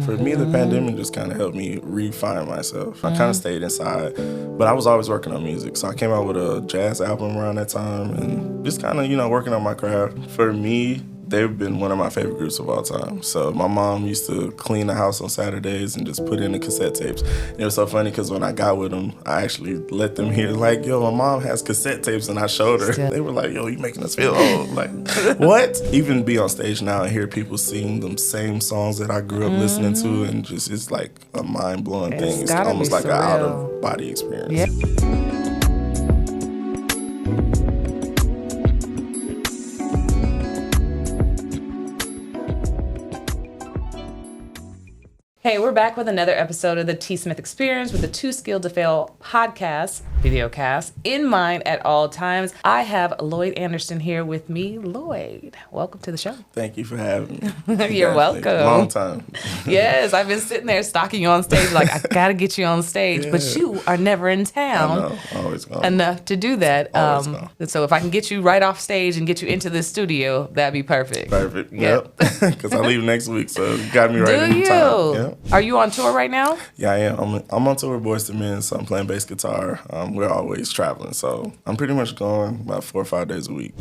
For me, the pandemic just kind of helped me refine myself. I kind of stayed inside, but I was always working on music. So I came out with a jazz album around that time and just kind of, working on my craft. For me, they've been one of my favorite groups of all time. So my mom used to clean the house on Saturdays and just put in the cassette tapes. And it was so funny because when I got with them, I actually let them hear, like, yo, my mom has cassette tapes, and I showed her. They were like, yo, you making us feel old. Like, what? Even be on stage now and hear people sing them same songs that I grew up listening to, and just, it's like a mind-blowing thing. It's almost like an out-of-body experience. Yeah. Hey, we're back with another episode of the T. Smith Experience with the Too Skilled to Fail podcast, videocast, in mind at all times. I have Lloyd Anderson here with me. Lloyd, welcome to the show. Thank you for having me. You're welcome. Long time. Yes, I've been sitting there stalking you on stage, like, I gotta get you on stage, but you are never in town. I know, always gone. Enough to do that. Gone. So if I can get you right off stage and get you into this studio, that'd be perfect. Perfect. Yep. Because I leave next week, so you got me right in time. Yep. Are you on tour right now? Yeah, I am. I'm on tour with Boyz II Men, so I'm playing bass guitar. We're always traveling, so I'm pretty much going about 4 or 5 days a week.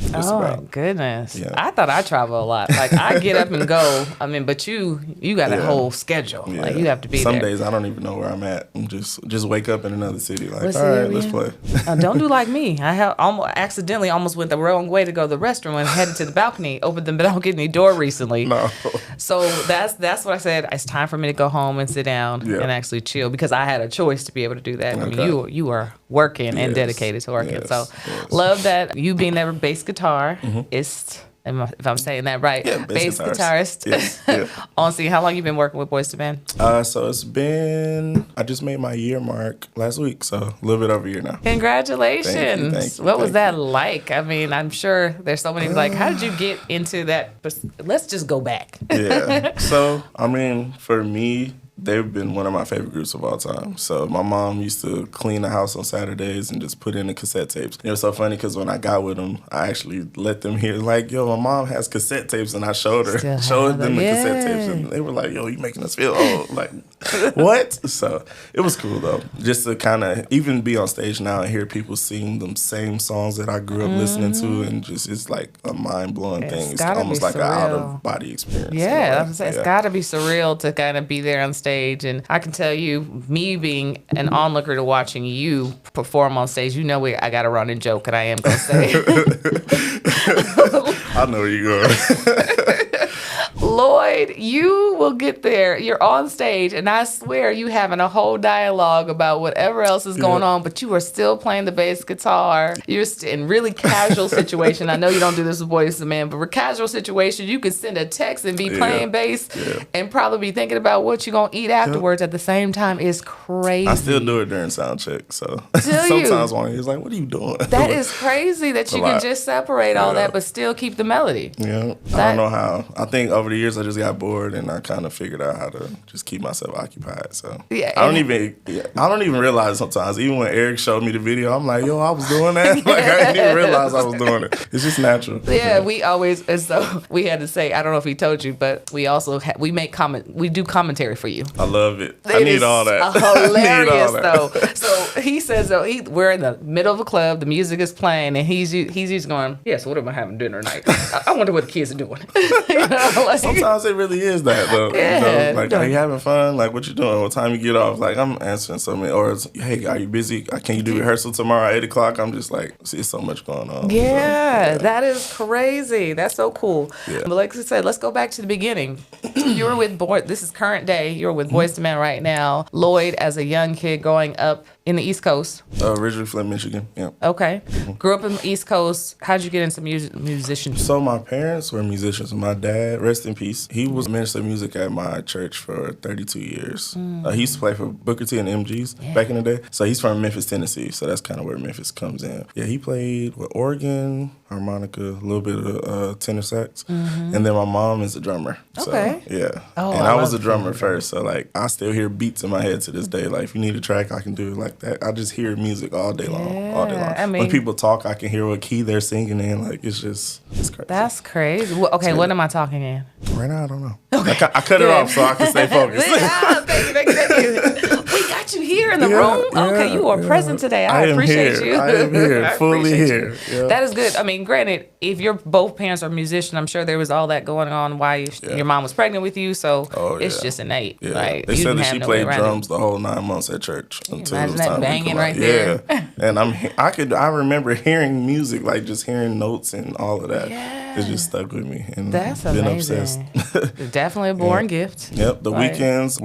Goodness. Yeah. I thought I travel a lot. Like, I get up and go. I mean, but you got a whole schedule. Yeah. Like, you have to be Some there. days I don't even know where I'm at. I'm just wake up in another city. Like, What's all the right, area? let's play. Don't do like me. I have accidentally almost went the wrong way to go to the restroom and headed to the balcony. Opened the balcony door recently. No. So that's what I said. It's time for me to go home and sit down and actually chill, because I had a choice to be able to do that. Okay. I mean, you are working and dedicated to working. So love that you being there with bass guitar. If I'm saying that right, bass guitarist. Yes. On scene. How long you been working with Boyz II Men? So it's been, I just made my year mark last week, so a little bit over a year now. Congratulations. Thank you. What was that like? I mean, I'm sure there's so many, like, how did you get into that? Let's just go back. Yeah. So, I mean, for me, they've been one of my favorite groups of all time. So my mom used to clean the house on Saturdays and just put in the cassette tapes. It was so funny because when I got with them, I actually let them hear, like, yo, my mom has cassette tapes, and I showed them the cassette tapes, and they were like, yo, you making us feel old. Like, what? So it was cool, though, just to kind of even be on stage now and hear people sing them same songs that I grew up listening to, and just, it's like a mind-blowing thing. It's almost like an out-of-body experience. Yeah, I was saying, it's got to be surreal to kind of be there on stage. And I can tell you, me being an onlooker to watching you perform on stage, I got a running joke, and I am going to say. I know where you're going. Lloyd, you will get there. You're on stage, and I swear you having a whole dialogue about whatever else is going on, but you are still playing the bass guitar. You're in really casual situation. I know you don't do this with Boyz II Men, but for casual situation, you could send a text and be playing bass and probably be thinking about what you're going to eat afterwards at the same time. It's crazy. I still do it during sound check, so sometimes one is like, what are you doing? That is crazy that you can just separate all that but still keep the melody. Yeah, I don't know how. I think over the years I just got bored, and I kind of figured out how to just keep myself occupied. So I don't even realize sometimes. Even when Eric showed me the video, I'm like, yo, I was doing that. Like, I didn't even realize I was doing it. It's just natural. Yeah, we always, and so we had to say, I don't know if he told you, but we also we do commentary for you. I love it. I need all that. Hilarious though. So he says, we're in the middle of a club, the music is playing, and he's just going, yes, what am I having dinner tonight? I wonder what the kids are doing. Sometimes it really is that though. Yeah, like, are you having fun? Like, what you doing? What time you get off? Like, I'm answering so many. Or it's, hey, are you busy? Can you do rehearsal tomorrow at 8:00? I'm just like, see, it's so much going on. Yeah, that is crazy. That's so cool. Yeah. But like I said, let's go back to the beginning. You were with this is current day. You're with Boyz II Men right now. Lloyd, as a young kid growing up in the East Coast. Originally from Michigan, yeah. Okay. Grew up in the East Coast. How'd you get into musicianship? So my parents were musicians. My dad, rest in peace, he was minister of music at my church for 32 years. He used to play for Booker T and MGs back in the day. So he's from Memphis, Tennessee. So that's kind of where Memphis comes in. Yeah, he played with organ, harmonica, a little bit of tenor sax. And then my mom is a drummer. Okay. So, yeah. Oh, and I was a drummer first. So, like, I still hear beats in my head to this day. Like, if you need a track, I can do it. Like, like that. I just hear music all day long. Yeah, I mean, when people talk, I can hear what key they're singing in. Like, it's crazy. That's crazy. Well, okay, what am I talking in? Right now, I don't know. Okay. I cut it off so I can stay focused. Thank you. We got you here in the room. Okay, you are present today. I appreciate you. I am here, fully here. Yeah. That is good. I mean, granted, if your both parents are musicians, I'm sure there was all that going on while your mom was pregnant with you, so it's just innate. Yeah. Like, they said that she played drums the whole 9 months at church until it was time banging to right there. And I remember hearing music, like just hearing notes and all of that. Yeah. It just stuck with me, and that's been amazing. obsessed. Definitely a born gift. Yep. The weekends,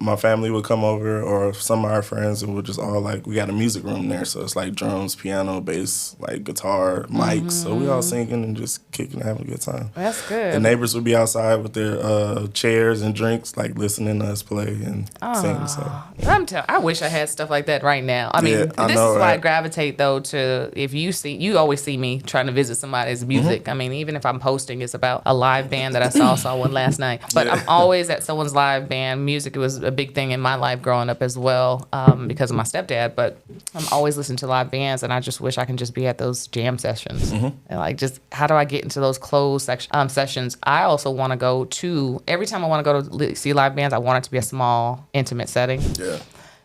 my family would come over, or some of our friends, and we'll just all we got a music room there, so it's like drums, piano, bass, like guitar, mics. So we all singing and just kicking, having a good time. That's good. The neighbors would be outside with their chairs and drinks, like listening to us play and sing. So I wish I had stuff like that right now. I mean, this is why I gravitate though to, if you always see me trying to visit somebody's music. I mean, even if I'm posting, it's about a live band that I saw one last night. But I'm always at someone's live band. Music was a big thing in my life growing up as well, because of my stepdad. But I'm always listening to live bands, and I just wish I can just be at those jam sessions. And like, just how do I get into those closed sessions? I also want to go to, every time I want to go to see live bands, I want it to be a small, intimate setting. Yeah.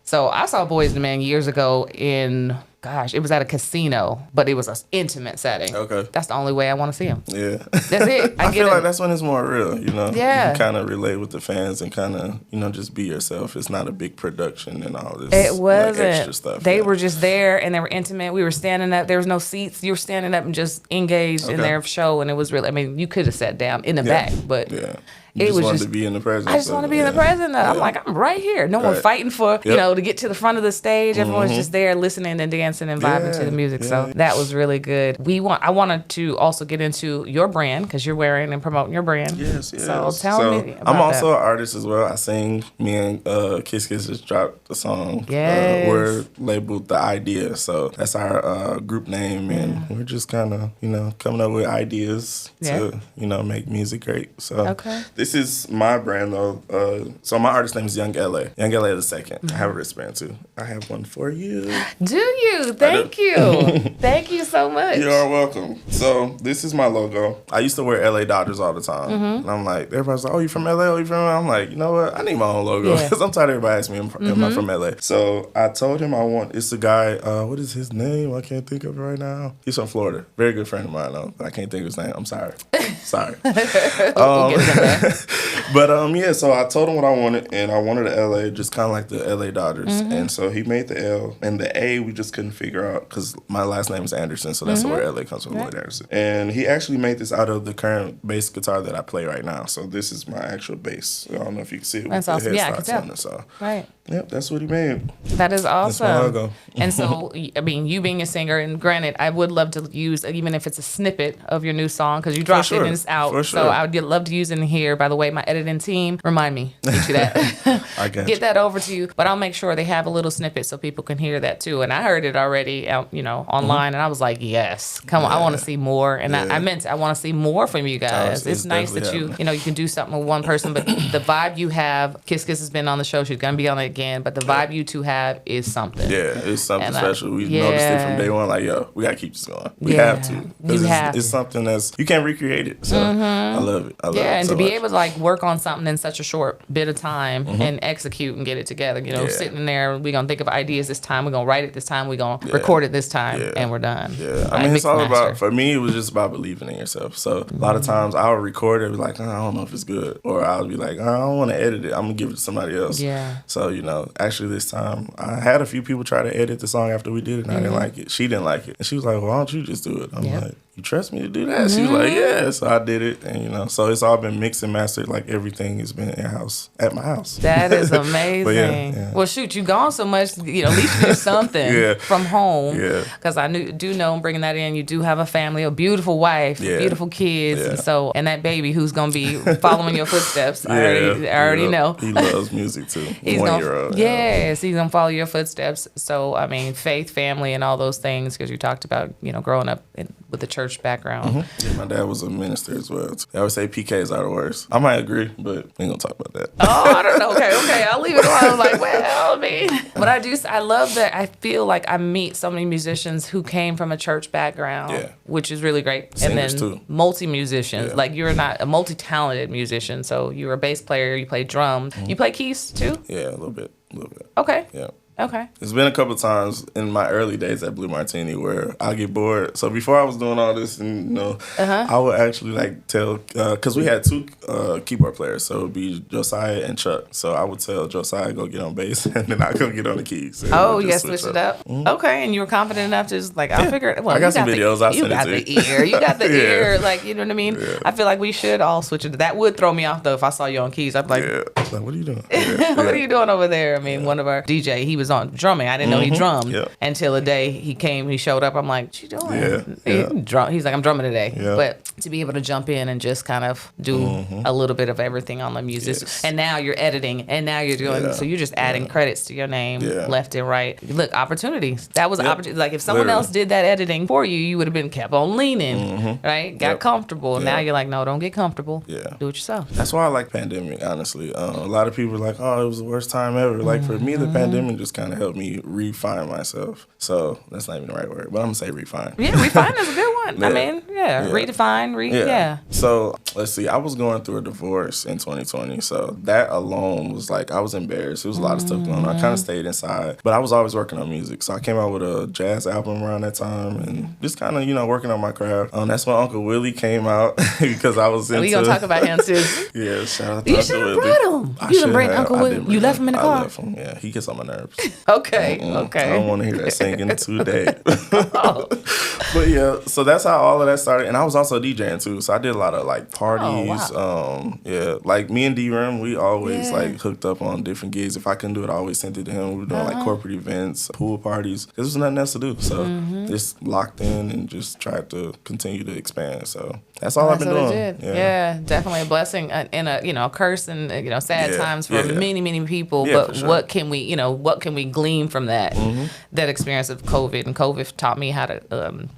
So I saw Boyz II Men years ago it was at a casino, but it was an intimate setting. Okay. That's the only way I want to see them. Yeah. That's it. I feel like that's when it's more real, Yeah. You can kind of relate with the fans and kind of, just be yourself. It's not a big production and all this It wasn't. extra stuff. They were just there, and they were intimate. We were standing up. There was no seats. You were standing up and just engaged in their show, and it was really, I mean, you could have sat down in the back, but... Yeah. You just wanted to be in the presence. I just want to be in the presence. I'm like, I'm right here. No one fighting for, to get to the front of the stage. Everyone's just there listening and dancing and vibing to the music. So that was really good. I wanted to also get into your brand, because you're wearing and promoting your brand. Yes. So tell me about I'm also an artist as well. I sing. Me and Kiss Kiss just dropped a song. Yes. We're labeled The Idea. So that's our group name. And we're just kind of, coming up with ideas to, make music great. So this is my brand, though. So my artist name is Young L.A. Young L.A. the second. I have a wristband, too. I have one for you. Do you? Thank you. Thank you so much. You are welcome. So this is my logo. I used to wear L.A. Dodgers all the time. And I'm like, everybody's like, oh, you from L.A.? Oh, you from L.A.? I'm like, you know what? I need my own logo. Because I'm tired of everybody asking me, am I from L.A.? So I told him it's a guy, what is his name? I can't think of it right now. He's from Florida. Very good friend of mine, though. But I can't think of his name. I'm sorry. But so I told him what I wanted, and I wanted a LA, just kind of like the LA Dodgers. And so he made the L, and the A we just couldn't figure out because my last name is Anderson, so that's where LA comes from, Lloyd Anderson. And he actually made this out of the current bass guitar that I play right now. So this is my actual bass. I don't know if you can see it. That's with awesome. the Yeah, I can tell. on it, so. Right. Yep, that's what he made. That is awesome. That's my logo. And so, I mean, you being a singer, and granted, I would love to use, even if it's a snippet of your new song, because you dropped it and it's out. For sure. So I would love to use it in here. By the way, my editing team, remind me, get you that. I got Get that over to you. But I'll make sure they have a little snippet so people can hear that too. And I heard it already out, online, and I was like, yes, come on, I want to see more. And I want to see more from you guys. It's nice that you can do something with one person, but the vibe you have, Kiss Kiss has been on the show, she's gonna be on it again, but the vibe you two have is something. Yeah, it's something special. We noticed it from day one, like, yo, we gotta keep this going. We have to. It's something that's, you can't recreate it. So I love it. I love it and so to be much. able to work on something in such a short bit of time and execute and get it together. Sitting there, we're gonna think of ideas this time, we're gonna write it this time, we're gonna record it this time, and we're done. Yeah, I mean, it's all about, for me, it was just about believing in yourself. So a lot of times I'll record it, be like, I don't know if it's good. Or I'll be like, I don't want to edit it. I'm gonna give it to somebody else. Yeah. So, actually this time, I had a few people try to edit the song after we did it, and I didn't like it. She didn't like it. And she was like, well, why don't you just do it? I'm like, you trust me to do that? She was like, yeah. So I did it, and so it's all been mixed and mastered. Like everything has been in-house at my house. That is amazing. But Well, shoot, you gone so much, at least you did something from home. Yeah. Because I do know, bringing that in, you do have a family, a beautiful wife, beautiful kids, and that baby who's gonna be following your footsteps. I already know. He loves music too. He's 1-year-old. Yes, he's gonna follow your footsteps. So I mean, faith, family, and all those things, because you talked about growing up with the church background. Yeah, my dad was a minister as well. They always say PKs are the worst. I might agree, but we ain't gonna talk about that. Oh, I don't know. Okay, I'll leave it alone. I'm like, well, I mean, But I love that. I feel like I meet so many musicians who came from a church background, which is really great. Singers and then too. Multi-musicians. Like you're not a multi-talented musician. So you're a bass player, you play drums. You play keys too? Yeah, a little bit. Okay. Yeah. Okay. It's been a couple times in my early days at Blue Martini where I get bored. So before I was doing all this, and I would actually like tell, because we had two keyboard players, so it would be Josiah and Chuck. So I would tell Josiah go get on bass, and then I go get on the keys. Oh, you guys switched it up. Okay, and you were confident enough to just like I'll figure it. Well, I got some videos. You got the ear. You got the ear. Like you know what I mean. Yeah. I feel like we should all switch it. That would throw me off though if I saw you on keys. I'd be like, like what are you doing? What are you doing over there? I mean, one of our DJ, he was on drumming. I didn't know he drummed until a day he came, he showed up. I'm like, what you doing? He's like, I'm drumming today. But to be able to jump in and just kind of do a little bit of everything on the music. Yes. And now you're editing and now you're doing, so you're just adding credits to your name left and right. Look, opportunities. That was an opportunity. Like if someone else did that editing for you, you would have been kept on leaning, right? Got comfortable. Now you're like, no, don't get comfortable. Do it yourself. That's why I like pandemic, honestly. A lot of people are like, oh, it was the worst time ever. Like for me, the pandemic just kind of helped me refine myself. So that's not even the right word, but I'm gonna say refine. Yeah, refine is a good one. I mean, redefine, So let's see, I was going through a divorce in 2020. So that alone was like, I was embarrassed. There was a lot of stuff going on. I kind of stayed inside, but I was always working on music. So I came out with a jazz album around that time and just kind of, working on my craft. That's when Uncle Willie came out because I was into... We gonna talk about him too. Yeah, shout out to you Uncle should have Willie. brought him. You didn't bring Uncle Willie. You left him in the car? I left him, yeah. He gets on my nerves. Okay. I don't want to hear that singing today. But yeah, so that's how all of that started. And I was also DJing too. So I did a lot of like parties. Oh, wow. Like me and D-Rim, we always like hooked up on different gigs. If I couldn't do it, I always sent it to him. We were doing like corporate events, pool parties. There was nothing else to do. So just locked in and just tried to continue to expand. So that's all I've been doing. Yeah, definitely a blessing and a curse and sad times for many people. But sure. what can we glean from that experience of COVID? And COVID taught me how to.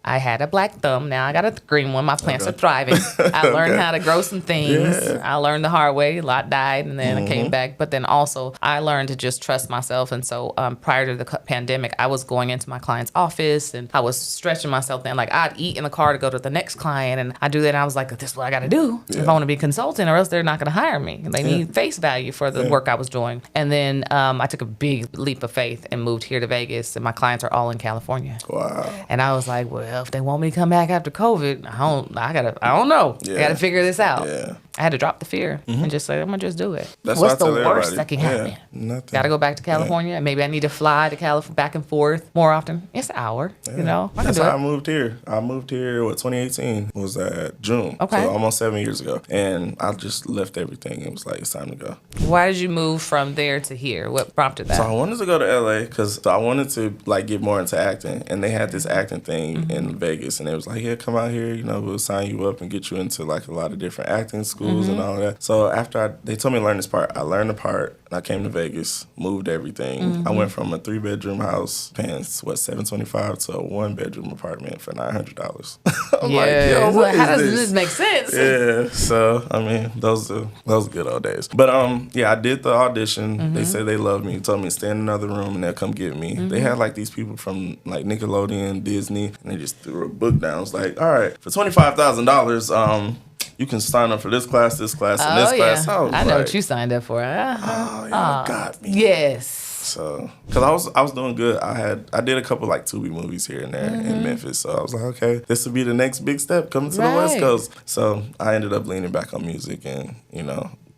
I had a black thumb. Now I got a green one. My plants are thriving. I learned how to grow some things. Yeah. I learned the hard way. A lot died, and then I came back. But then also, I learned to just trust myself. And so prior to the pandemic, I was going into my client's office, and I was stretching myself thin. Like, I'd eat in the car to go to the next client, and I do that, and I was like, this is what I got to do if I want to be a consultant, or else they're not going to hire me. They need face value for the work I was doing. And then I took a big leap of faith and moved here to Vegas, and my clients are all in California. Wow. And I was like, well, if they want me to come back after COVID, I don't know. I gotta figure this out. Yeah. I had to drop the fear and just say, I'm gonna just do it. What's the worst that can happen? Nothing. Gotta go back to California. Maybe I need to fly to California back and forth more often. It's an hour, That's how I moved here. I moved here, 2018 was that June. Okay. So almost 7 years ago. And I just left everything. It was like, it's time to go. Why did you move from there to here? What prompted that? So I wanted to go to LA because I wanted to like get more into acting. And they had this acting thing in Vegas. And it was like, come out here, we'll sign you up and get you into like a lot of different acting schools and all that. So after they told me to learn this part, I learned the part. And I came to Vegas, moved everything. I went from a 3-bedroom house paying $725 to a 1-bedroom apartment for $900. I'm like, yo, how does this make sense? Yeah, so I mean, those are good old days. But I did the audition. They said they loved me. Told me to stay in another room and they'll come get me. They had like these people from like Nickelodeon, Disney, and they just threw a book down. It was like, all right, for $25,000, you can sign up for this class, and this class. I know what you signed up for. Oh, y'all got me. Yes. So, cause I was doing good. I did a couple like Tubi movies here and there in Memphis. So I was like, okay, this would be the next big step coming to the West Coast. So I ended up leaning back on music, and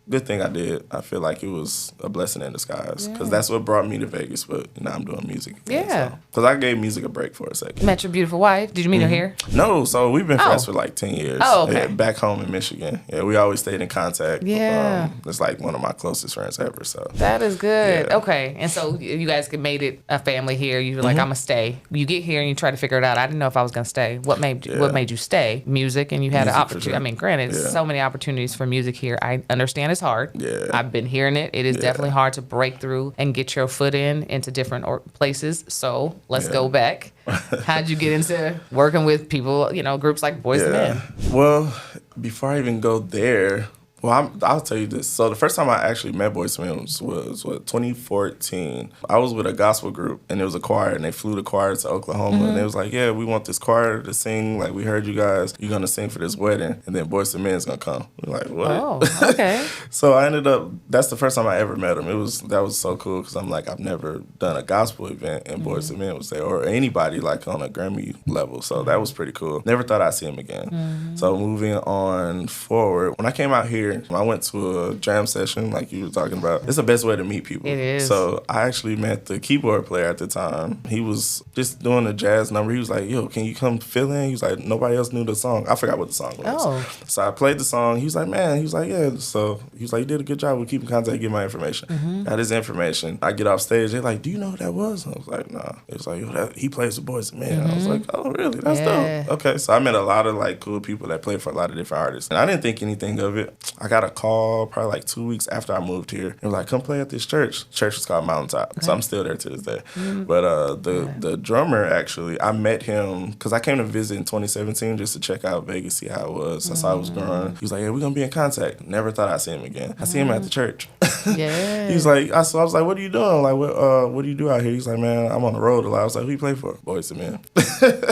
good thing I did. I feel like it was a blessing in disguise because that's what brought me to Vegas. But now I'm doing music again, because I gave music a break for a second. Met your beautiful wife. Did you meet her here? No, so we've been friends for like 10 years. Oh, okay. Back home in Michigan. Yeah, we always stayed in contact. Yeah. It's like one of my closest friends ever. So that is good. Yeah. Okay, and so you guys made it a family here. You were like, I'm gonna stay. You get here and you try to figure it out. I didn't know if I was gonna stay. What made you stay? Music, and you had an opportunity. Sure. I mean, granted, so many opportunities for music here. I understand it's hard. Yeah. I've been hearing it. It is definitely hard to break through and get your foot into different places. So let's go back. How'd you get into working with people, groups like Boyz II Men? Well, before I even go there, I'll tell you this. So the first time I actually met Boyz II Men was 2014. I was with a gospel group, and it was a choir, and they flew the choir to Oklahoma, and they was like, yeah, we want this choir to sing. Like, we heard you guys. You're going to sing for this wedding, and then Boyz II Men's going to come. We're like, what? Oh, okay. So I ended up, that's the first time I ever met him. That was so cool, because I'm like, I've never done a gospel event, and Boyz II Men was there, or anybody like on a Grammy level. So that was pretty cool. Never thought I'd see him again. So moving on forward, when I came out here, I went to a jam session like you were talking about. It's the best way to meet people. It is. So I actually met the keyboard player at the time. He was just doing a jazz number. He was like, yo, can you come fill in? He was like, nobody else knew the song. I forgot what the song was. Oh. So I played the song. He was like, man. He was like, yeah. So he was like, you did a good job. We'll keep in contact, get my information. Got his information. I get off stage. They're like, do you know who that was? I was like, nah. It was like, yo, he plays with Boyz II Men. I was like, oh, really? That's dope. Okay. So I met a lot of like cool people that played for a lot of different artists. And I didn't think anything of it. I got a call probably like 2 weeks after I moved here. They were like, come play at this church. Church was called Mountaintop. Okay. So I'm still there to this day. But the drummer, actually, I met him because I came to visit in 2017 just to check out Vegas, see how it was. I saw it was growing. He was like, yeah, we're going to be in contact. Never thought I'd see him again. I see him at the church. Yeah. He's like, I was like, what are you doing? Like, what do you do out here? He's like, man, I'm on the road a lot. I was like, who you play for? Boyz II Men.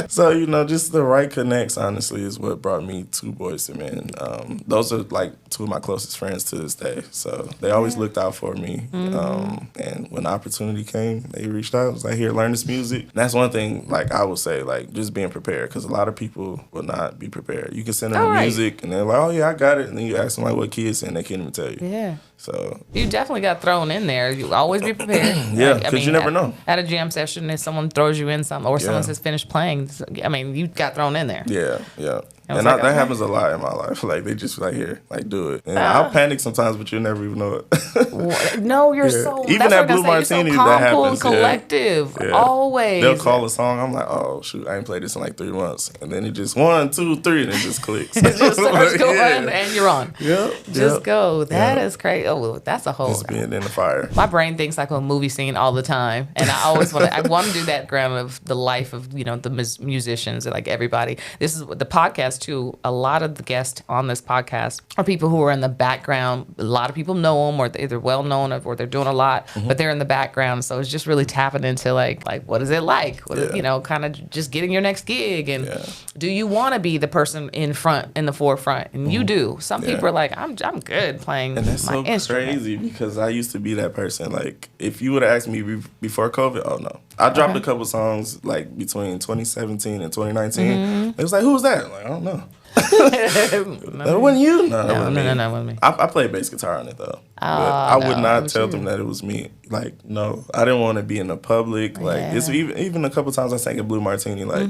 So, just the right connects, honestly, is what brought me to Boyz II Men. Those are like two of my closest friends to this day. So they always looked out for me. And when the opportunity came, they reached out. I was like, here, learn this music. And that's one thing, like, I would say, like, just being prepared. Because a lot of people will not be prepared. You can send them the music, and they're like, oh, yeah, I got it. And then you ask them, like, what key it's in. They can't even tell you. Yeah. So you definitely got thrown in there. You always be prepared. Yeah, because you never know. At a jam session, if someone throws you in something, or someone says finish playing, I mean, you got thrown in there. Yeah. And that happens a lot in my life. Like, they just like, here, like, do it. And I'll panic sometimes, but you'll never even know it. No, you're so... Even that Blue Martini, so calm, that cool, happens. and collective. Yeah. Always. They'll call a song. I'm like, oh, shoot, I ain't played this in like 3 months. And then it just 1, 2, 3, and it just clicks. It just starts going, and you're on. Just go. That is crazy. Oh, well, that's a whole... Just being in the fire. My brain thinks like a movie scene all the time. And I always want to do that ground of the life of, the musicians and like everybody. This is the podcast too. A lot of the guests on this podcast are people who are in the background. A lot of people know them, or they're well known, or they're doing a lot, but they're in the background. So it's just really tapping into like what is it like? Kind of just getting your next gig, and do you want to be the person in the forefront? And you do. Some people are like, I'm good playing and that's my so instrument. Crazy because I used to be that person. Like, if you would have asked me before COVID, oh no, I dropped a couple songs like between 2017 and 2019. It was like, who's that? Like, I don't know. That wasn't you? No, that wasn't me. I played bass guitar on it though. But I would not tell them that it was me. Like, no, I didn't want to be in the public. Like, it's even a couple times I sang a Blue Martini. Like,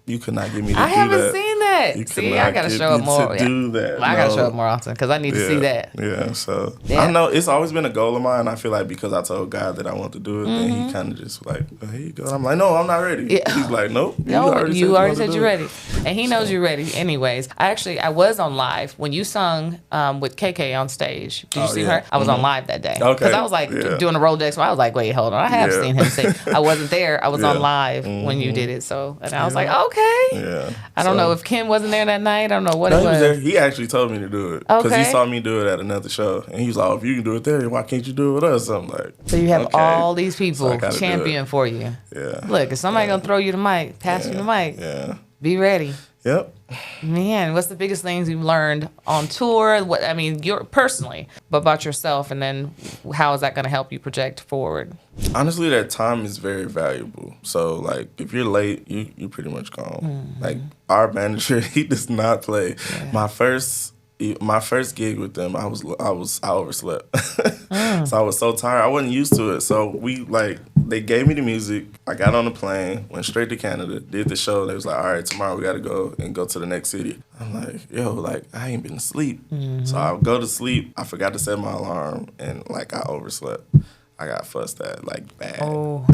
you could not get me to do that. I haven't seen that. See, I gotta show up more. Do that. I gotta show up more often because I need to see that. Yeah. So I know it's always been a goal of mine. I feel like because I told God that I want to do it, then he kind of just like, well, here you go. I'm like, no, I'm not ready. Yeah. He's like, nope. No, you already said you're ready, and he knows you're ready. Anyways, I was on live when you sung with KK on stage. Did you see her? I was on live that day because I was like doing a Rolodex. So I was like, wait, hold on, I have seen him sing. I wasn't there. I was on live when you did it. So and I was like, okay. Yeah. I don't know if Kim wasn't there that night. I don't know what it was. He was there. He actually told me to do it because he saw me do it at another show, and he was like, oh, if you can do it there, why can't you do it with us? I'm like, so you have all these people champion for you. Yeah. Look, if somebody gonna throw you the mic, pass you the mic. Yeah. Be ready. Yep. Man, what's the biggest things you've learned on tour? You're personally, but about yourself, and then how is that going to help you project forward? Honestly, that time is very valuable. So, like, if you're late, you're pretty much gone. Like, our manager, he does not play. Yeah. My first gig with them, I overslept. So I was so tired. I wasn't used to it. So they gave me the music. I got on the plane, went straight to Canada, did the show. They was like, all right, tomorrow we got to go to the next city. I'm like, yo, like, I ain't been asleep. So I go to sleep. I forgot to set my alarm, and, like, I overslept. I got fussed at, like, bad. Oh.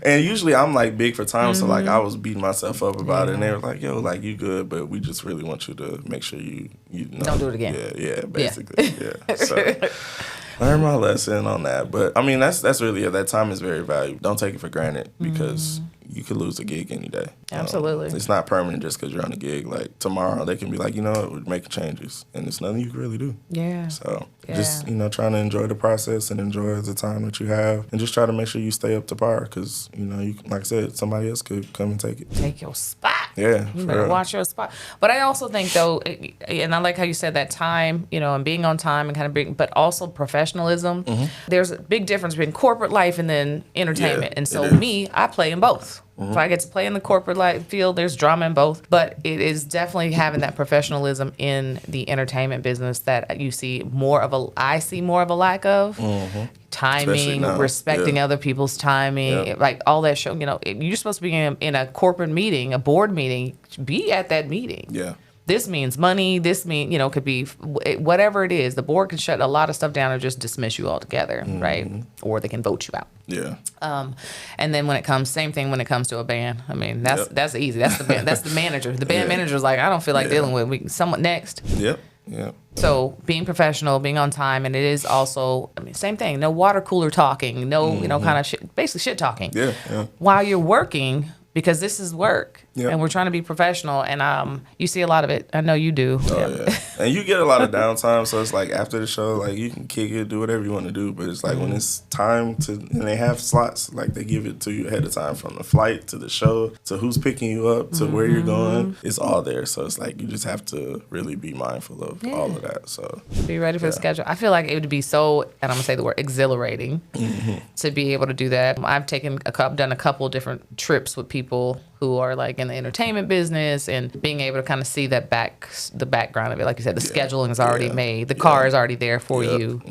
And usually I'm, like, big for time, so, like, I was beating myself up about it. And they were like, yo, like, you good, but we just really want you to make sure you know. Don't do it again. Yeah, basically. Yeah. So learn my lesson on that. But, I mean, that's really it. That time is very valuable. Don't take it for granted because you could lose a gig any day. Absolutely. It's not permanent just because you're on a gig. Like tomorrow, they can be like, you know what, we're making changes, and it's nothing you can really do. Yeah. So just trying to enjoy the process and enjoy the time that you have, and just try to make sure you stay up to par because you like I said, somebody else could come and take it. Take your spot. Yeah, you better watch your spot. But I also think though, and I like how you said that time, and being on time and kind of being, but also professionalism. There's a big difference between corporate life and then entertainment. And so I play in both. If I get to play in the corporate life field, there's drama in both. But it is definitely having that professionalism in the entertainment business that you see I see more of a lack of. Timing, respecting other people's timing, like all that show. You're supposed to be in a corporate meeting, a board meeting, be at that meeting. Yeah. This means money. This means, could be whatever it is. The board can shut a lot of stuff down or just dismiss you altogether, right? Or they can vote you out. Yeah. And then same thing when it comes to a band. I mean, that's easy. That's the band. That's the manager. The band manager's like, I don't feel like dealing with someone next. Yep. Yeah. So being professional, being on time, and it is also, same thing. No water cooler talking. No, kind of shit, basically shit talking. Yeah. Yeah. While you're working. Because this is work, yep. and we're trying to be professional, and you see a lot of it. I know you do. Oh, yeah. And you get a lot of downtime, so it's like after the show, like you can kick it, do whatever you want to do, but it's like when it's time and they have slots, like they give it to you ahead of time from the flight to the show to who's picking you up to where you're going. It's all there, so it's like you just have to really be mindful of all of that. So be ready for the schedule. I feel like it would be so, and I'm gonna say the word exhilarating, to be able to do that. I've done a couple different trips with people who are like in the entertainment business and being able to kind of see the background of it. Like you said, the scheduling is already made. The car is already there for you.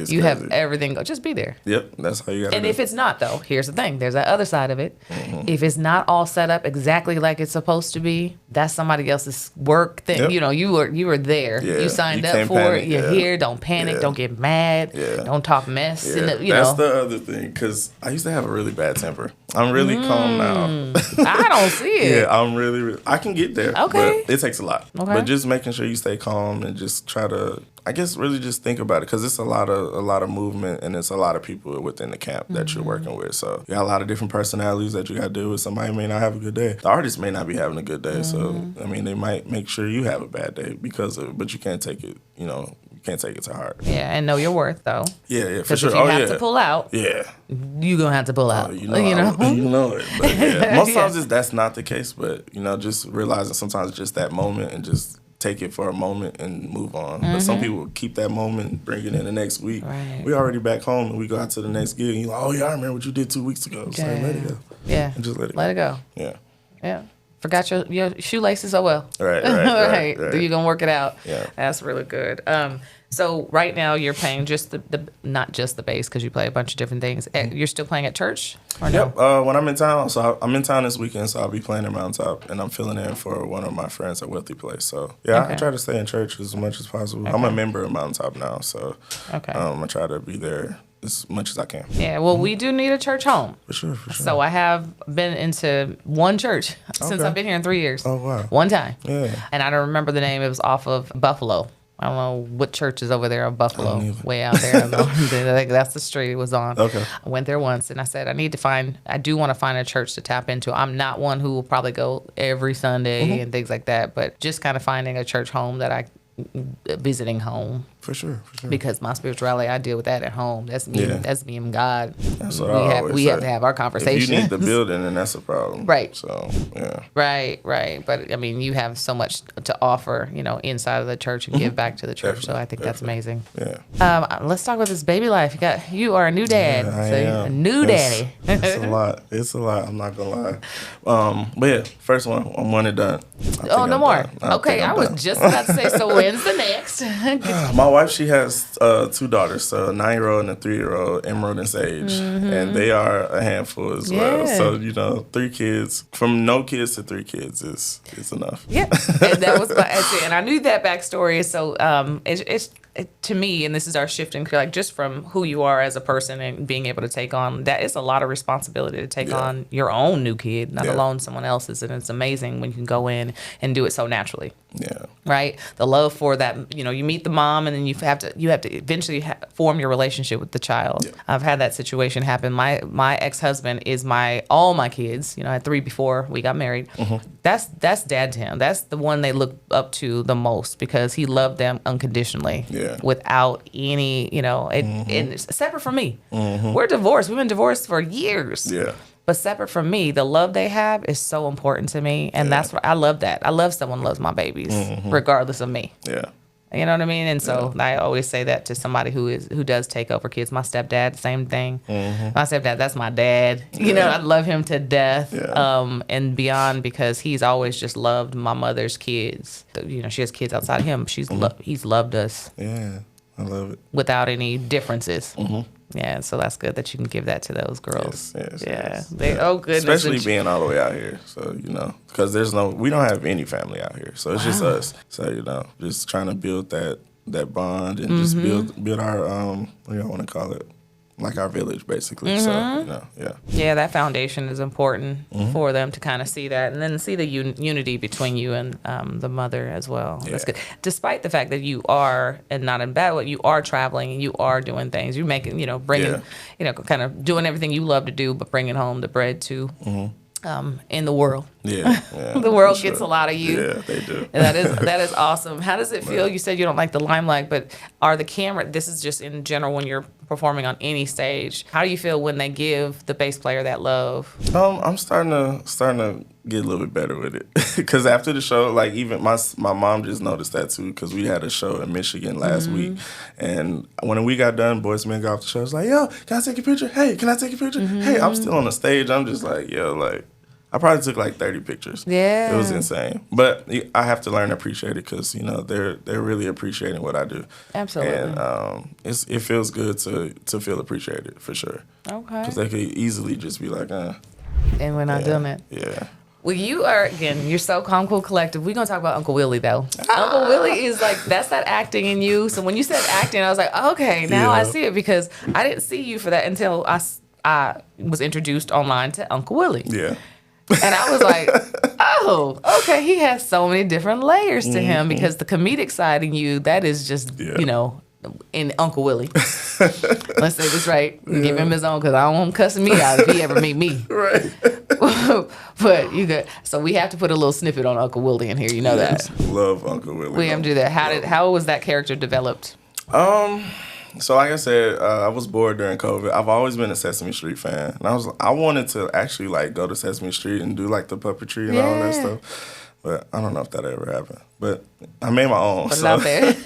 You have everything. Just be there. Yep, that's how you got to. And if it's not, though, here's the thing. There's that other side of it. If it's not all set up exactly like it's supposed to be, that's somebody else's work thing. Yep. You were there. Yeah. You signed You up for panic. it. You're here. Don't panic. Don't get mad. Don't talk mess. That's the other thing, because I used to have a really bad temper. I'm really calm now. I don't see it. Yeah, I'm really, I can get there. Okay. But it takes a lot. Okay. But just making sure you stay calm and just try to, I guess, really just think about it, because it's a lot of movement and it's a lot of people within the camp that you're working with. So you got a lot of different personalities that you got to deal with. Somebody may not have a good day. The artist may not be having a good day. So, they might make sure you have a bad day because of it, but you can't take it, you can't take it to heart. Yeah, and know your worth, though. Yeah, for sure. If you have to pull out, you're going to have to pull out. You know it. But most times that's not the case, but, just realizing sometimes it's just that moment and just take it for a moment and move on. But some people keep that moment and bring it in the next week. Right. We already back home and we go out to the next gig and you're like, oh, yeah, I remember what you did 2 weeks ago. So let it go. Yeah. And just let it go. Yeah. Yeah. Forgot your shoelaces so well. Right. You're going to work it out. Yeah. That's really good. So right now you're playing just the not just the bass, because you play a bunch of different things. You're still playing at church? Or no? Yep. When I'm in town, so I'm in town this weekend, so I'll be playing at Mountaintop, and I'm filling in for one of my friends at Wealthy Place. So I try to stay in church as much as possible. Okay. I'm a member of Mountaintop now, so I try to be there as much as I can. Yeah, well, we do need a church home. For sure. So I have been into one church since I've been here in 3 years. Oh, wow. One time. Yeah. And I don't remember the name. It was off of Buffalo. I don't know what church is over there on Buffalo, way out there. That's the street it was on. Okay. I went there once, and I said, I do want to find a church to tap into. I'm not one who will probably go every Sunday and things like that, but just kind of finding a church home visiting home. For sure. Because my spirituality, I deal with that at home. That's me. Yeah. That's me and God. That's what we have to have our conversation. If you need the building, then that's a problem. Right. So, yeah. Right. But, you have so much to offer, inside of the church and give back to the church. Definitely. So I think that's amazing. Yeah. Let's talk about this baby life. You are a new dad. Yeah, I am. A new daddy. It's a lot. I'm not going to lie. But yeah, first one, I'm one and done. No more. Okay, I was just about to say, so when's the next? My wife, she has 2 daughters, so a 9-year-old and a 3-year-old, Emerald and Sage, and they are a handful as well. So 3 kids, from no kids to 3 kids is enough. Yeah, and that was and I knew that backstory. So it's to me, and this is our shift in just from who you are as a person and being able to take on that, is a lot of responsibility to take on your own new kid, not alone someone else's, and it's amazing when you can go in and do it so naturally. Yeah. Right, the love for that, you meet the mom, and then you have to eventually form your relationship with the child. Yeah. I've had that situation happen. My ex-husband is all my kids. I had 3 before we got married. That's dad to him. That's the one they look up to the most because he loved them unconditionally. Yeah. Without any, and it's separate from me. We're divorced. We've been divorced for years. Yeah. But separate from me, the love they have is so important to me. And that's what I love that. I love someone loves my babies, regardless of me. Yeah. You know what I mean? And so I always say that to somebody who does take over kids. My stepdad, same thing. My stepdad, that's my dad. I love him to death and beyond because he's always just loved my mother's kids. She has kids outside of him. He's loved us. Yeah, I love it. Without any differences. Yeah, so that's good that you can give that to those girls. Yes. Oh, goodness. Especially being all the way out here. So, because we don't have any family out here. So it's just us. So, just trying to build that bond and just build our, what do you want to call it? Like our village, basically. So, yeah. Yeah, that foundation is important for them to kind of see that and then see the unity between you and the mother as well. Yeah. That's good. Despite the fact that you are, and not in bad way, you are traveling and you are doing things. You're making, bringing, kind of doing everything you love to do, but bringing home the bread too. In the world. Yeah. The world gets a lot of you. Yeah, they do. And that is awesome. How does it feel? You said you don't like the limelight, but this is just in general when you're performing on any stage. How do you feel when they give the bass player that love? I'm starting to get a little bit better with it. Because after the show, like even my mom just noticed that too, because we had a show in Michigan last week. And when we got done, Boyz II Men got off the show. I was like, yo, can I take a picture? Hey, can I take a picture? Hey, I'm still on the stage. I'm just like, yo, like, I probably took like 30 pictures. Yeah. It was insane. But I have to learn to appreciate it because, they're really appreciating what I do. Absolutely. And it feels good to feel appreciated for sure. Okay. Because they could easily just be like, And we're not doing it. Yeah. Well, you're so calm, cool, collective. We're going to talk about Uncle Willie, though. Uncle Willie is like, that's that acting in you. So when you said acting, I was like, okay, now I see it because I didn't see you for that until I was introduced online to Uncle Willie. Yeah. And I was like, oh, okay, he has so many different layers to him because the comedic side in you, that is just, in Uncle Willie. Let's say this right. Give him his own because I don't want him cussing me out if he ever meet me. Right. But you good. So we have to put a little snippet on Uncle Willie in here. You know that. Love Uncle Willie. We have to do that. How was that character developed? So like I said, I was bored during COVID. I've always been a Sesame Street fan. And I wanted to actually like go to Sesame Street and do like the puppetry and all that stuff. But I don't know if that ever happened. But I made my own. But not there.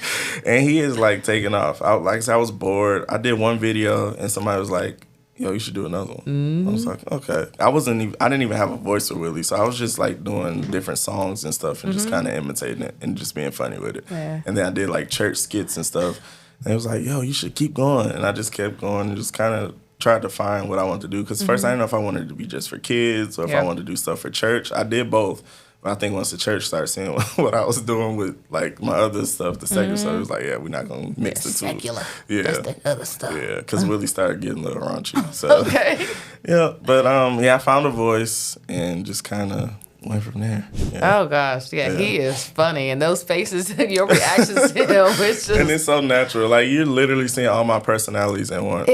And he is like taking off. Like I said, I was bored. I did one video and somebody was like, yo, you should do another one. I was like, okay. I didn't even have a voice for Willie, so I was just like doing different songs and stuff and just kind of imitating it and just being funny with it. Yeah. And then I did like church skits and stuff. And it was like, yo, you should keep going. And I just kept going and just kind of tried to find what I wanted to do. Because first I didn't know if I wanted it to be just for kids or if I wanted to do stuff for church. I did both. But I think once the church started seeing what I was doing with like my other stuff, the secular stuff, it was like, yeah, we're not going to mix the two. Secular. Yeah. That's the other stuff. Yeah, because Willie started getting a little raunchy. So. Okay. Yeah, but I found a voice and just kind of went from there. Yeah. Oh gosh, yeah, he is funny, and those faces, your reactions to him, it's just and it's so natural. Like you're literally seeing all my personalities in one.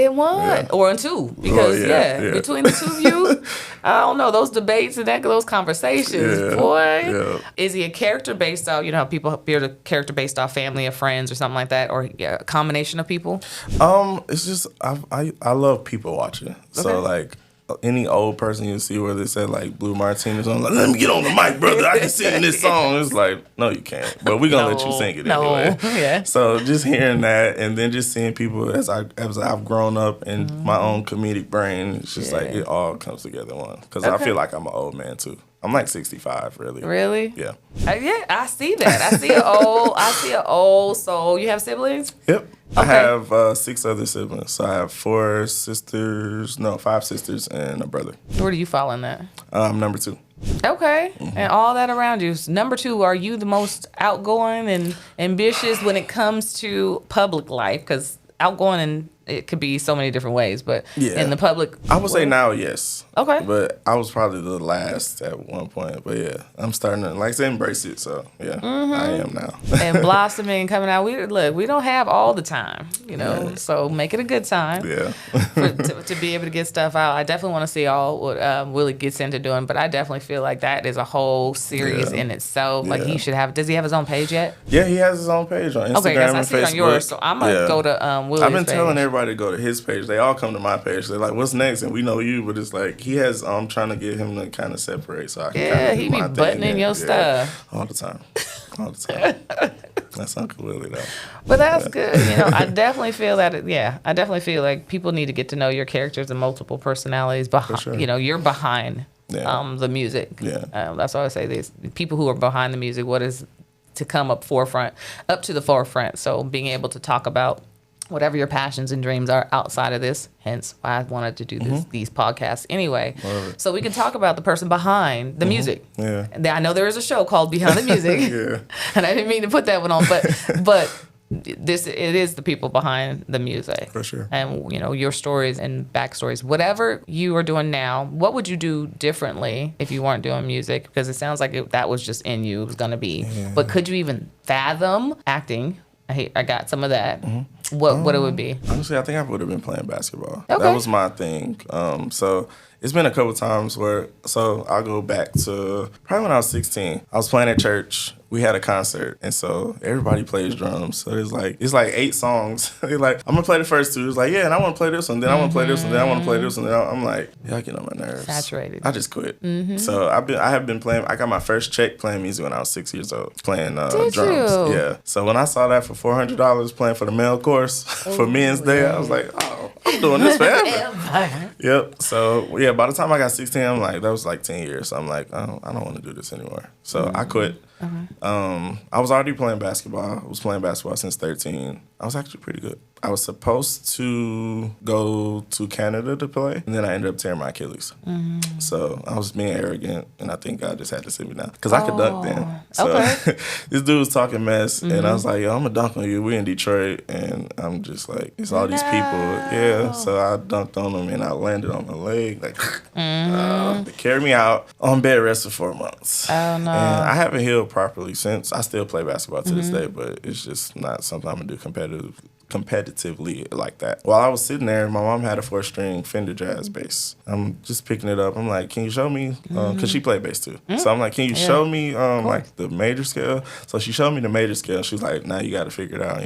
Or in two, because between the two of you, I don't know those debates and those conversations, boy. Yeah. Is he a character based off? How people build a character based off family or friends or something like that, or a combination of people? It's just I love people watching. So like. Any old person you see where they said like Blue Martinez on, like, let me get on the mic, brother. I can sing this song. It's like, no, you can't. But we're gonna let you sing it anyway. Yeah. So just hearing that and then just seeing people as I've grown up in my own comedic brain, it's just like it all comes together one. Because I feel like I'm an old man too. I'm like 65, really. Really? Yeah. Yeah, I see that. I see an old soul. You have siblings? Yep. Okay. I have 6 other siblings. So I have 5 sisters and a brother. Where do you fall in that? I'm number 2. Okay. And all that around you. Number 2, are you the most outgoing and ambitious when it comes to public life? Because outgoing and it could be so many different ways, but Yeah. in the public, I would say now, yes. Okay. But I was probably the last at one point. But yeah, I'm starting to, like I said, embrace it. So yeah, I am now. and blossoming and coming out. We don't have all the time, so make it a good time. Yeah. to be able to get stuff out. I definitely want to see all what Willie gets into doing, but I definitely feel like that is a whole series in itself. Like he should have. Does he have his own page yet? Yeah, he has his own page on Instagram Okay, guys, I and see it Facebook. on yours, so I'm gonna go to Willie's I've been page. telling everybody to go to his page. They all come to my page. They're like, "What's next?" And we know you, but it's like he has. I'm trying to get him to kind of separate so I can. Yeah, do he my be buttoning thing. your stuff all the time. All the time. That's Uncle Willie though. But that's good. I definitely feel that. I definitely feel like people need to get to know your characters and multiple personalities behind. sure. You're behind the music. Yeah. That's why I say this. People who are behind the music, what is to come up to the forefront. So being able to talk about whatever your passions and dreams are outside of this, hence why I wanted to do these podcasts anyway. So we can talk about the person behind the music. Yeah. And I know there is a show called Behind the Music. Yeah. And I didn't mean to put that one on, but it is the people behind the music. For sure. And your stories and backstories. Whatever you are doing now, what would you do differently if you weren't doing music? Because it sounds like that was just in you. It was going to be. Yeah. But could you even fathom acting? I got some of that. What it would be? Honestly, I think I would have been playing basketball. Okay. That was my thing. So it's been a couple times where, I'll go back to probably when I was 16. I was playing at church. We had a concert, and so everybody plays drums. So it's like 8 songs. They're like, I'm gonna play the first 2. It's like, yeah, and I want to play this one. Then I want to play this one. Then I want to play this one. Then I'm like, y'all get on my nerves. Saturated. I just quit. So I have been playing. I got my first check playing music when I was 6 years old, playing drums. You? Yeah. So when I saw that for $400 playing for the male course for Men's Day, I was like, oh, I'm doing this forever. Yep. So yeah, by the time I got 16, I'm like, that was like 10 years. So I'm like, I don't want to do this anymore. So I quit. I was already playing basketball. I was playing basketball since 13. I was actually pretty good. I was supposed to go to Canada to play, and then I ended up tearing my Achilles. So I was being arrogant, and I think God just had to sit me down. Because I could dunk then. So this dude was talking mess, and I was like, yo, I'm going to dunk on you. We're in Detroit, and I'm just like, it's all these people. Yeah, so I dunked on him, and I landed on my leg. Like, they carried me out on bed rest for 4 months. Oh, no. And I haven't healed properly since. I still play basketball to this day, but it's just not something I'm going to do competitively like that. While I was sitting there, my mom had a 4-string Fender jazz bass. I'm just picking it up. I'm like, can you show me? Because she played bass too. So I'm like, can you show me like the major scale? So she showed me the major scale. She's like, now you got to figure it out,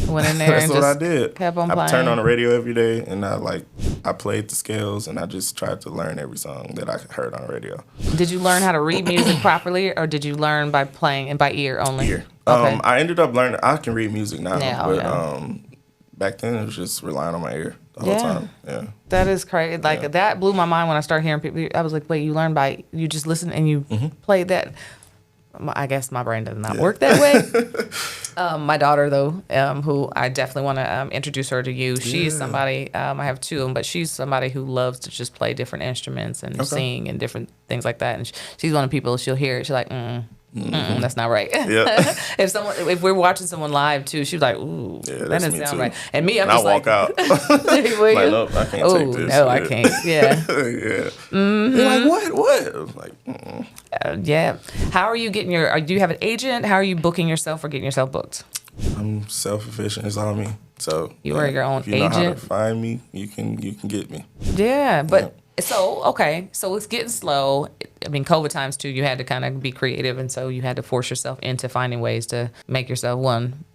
Went in there That's and what just I did. kept on playing. I turned on the radio every day, and I played the scales, and I just tried to learn every song that I heard on the radio. Did you learn how to read music properly, or did you learn by playing and by ear only? Ear. Okay. I ended up learning. I can read music now, but yeah. Back then it was just relying on my ear the whole time. Yeah. That is crazy. Like that blew my mind when I started hearing people. I was like, wait, you just listen and you played that. I guess my brain does not work that way. My daughter, though, who I definitely want to introduce her to you. She's somebody, I have 2 of them, but she's somebody who loves to just play different instruments and sing and different things like that. And she's one of the people, she'll hear it, she's like, that's not right. Yeah. if we're watching someone live too, she's like, ooh, that doesn't sound right. And me, I'm and just I walk out. like, nope, I can't take this. No, I can't. Yeah. Yeah. You're like, what? I was like, yeah. How are you getting do you have an agent? How are you booking yourself or getting yourself booked? I'm self-efficient. It's all me. So you are your own if you agent. know how to find me, you can get me. Yeah, but so it's getting slow. I mean, COVID times too. You had to kind of be creative, and so you had to force yourself into finding ways to make yourself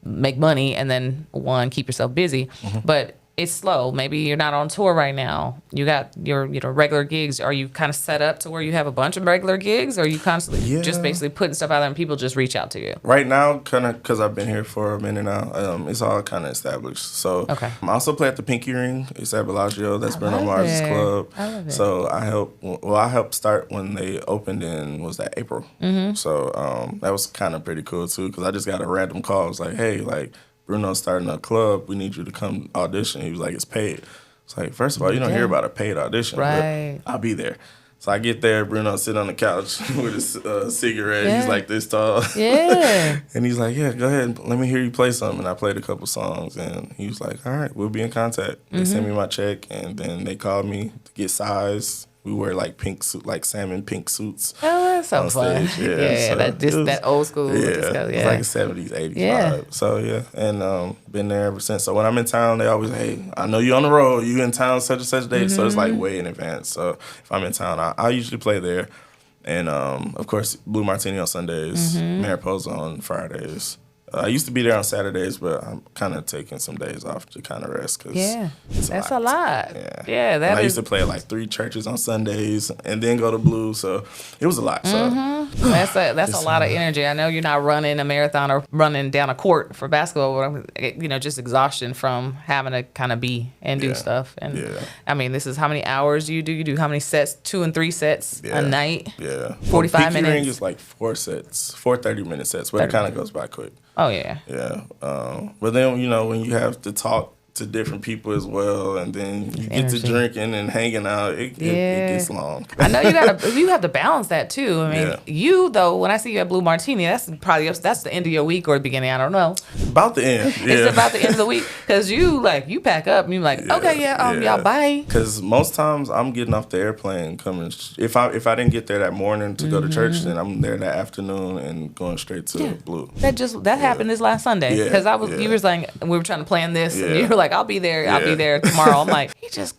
make money, and then keep yourself busy. But it's slow. Maybe you're not on tour right now. You got your regular gigs. Are you kind of set up to where you have a bunch of regular gigs, or are you constantly just basically putting stuff out there and people just reach out to you? Right now, kind of because I've been here for a minute now, it's all kind of established. So I also play at the Pinky Ring. It's at Bellagio. That's Bruno Mars's club. I love it. So I helped start when they opened was that April. So that was kind of pretty cool too, because I just got a random call. It was like, hey, Bruno's starting a club. We need you to come audition. He was like, it's paid. It's like, first of all, you don't hear about a paid audition. Right. But I'll be there. So I get there, Bruno sit on the couch with a cigarette. Yeah. He's like this tall. Yeah. And he's like, yeah, go ahead. Let me hear you play something. And I played a couple songs. And he was like, all right, we'll be in contact. They sent me my check. And then they called me to get size. We wear like pink suit, like salmon pink suits. Oh, that's so fun. Stage. Yeah, so that old school. Yeah, disco, it's like a 70s, 80s vibe. So yeah, and been there ever since. So when I'm in town, they always, hey, I know you on the road. You in town such and such day. So it's like way in advance. So if I'm in town, I usually play there. And of course, Blue Martini on Sundays, Mariposa on Fridays. I used to be there on Saturdays, but I'm kind of taking some days off to kind of rest. Cause that's a lot. Yeah, I used to play at like 3 churches on Sundays and then go to Blue, so it was a lot. So that's a lot of energy. I know you're not running a marathon or running down a court for basketball, but just exhaustion from having to kind of be and do stuff. And I mean, this is how many hours do you do? You do how many sets? 2 and 3 sets a night? Yeah. 45 minutes? Ring is like 4 sets, 4 30-minute sets, but it kind of goes by quick. Oh, yeah. Yeah. But then, when you have to talk to different people as well, and then you get to drinking and hanging out, it gets long. I know you have to balance that too. I mean, you though, when I see you at Blue Martini, that's the end of your week or the beginning. I don't know. About the end. Yeah. It's about the end of the week because you pack up and you're like, okay, y'all bye. Because most times I'm getting off the airplane coming. If I didn't get there that morning to go to church, then I'm there that afternoon and going straight to Blue. That happened this last Sunday because you was like, we were trying to plan this and you were like, I'll be there. I'll be there tomorrow. I'm like,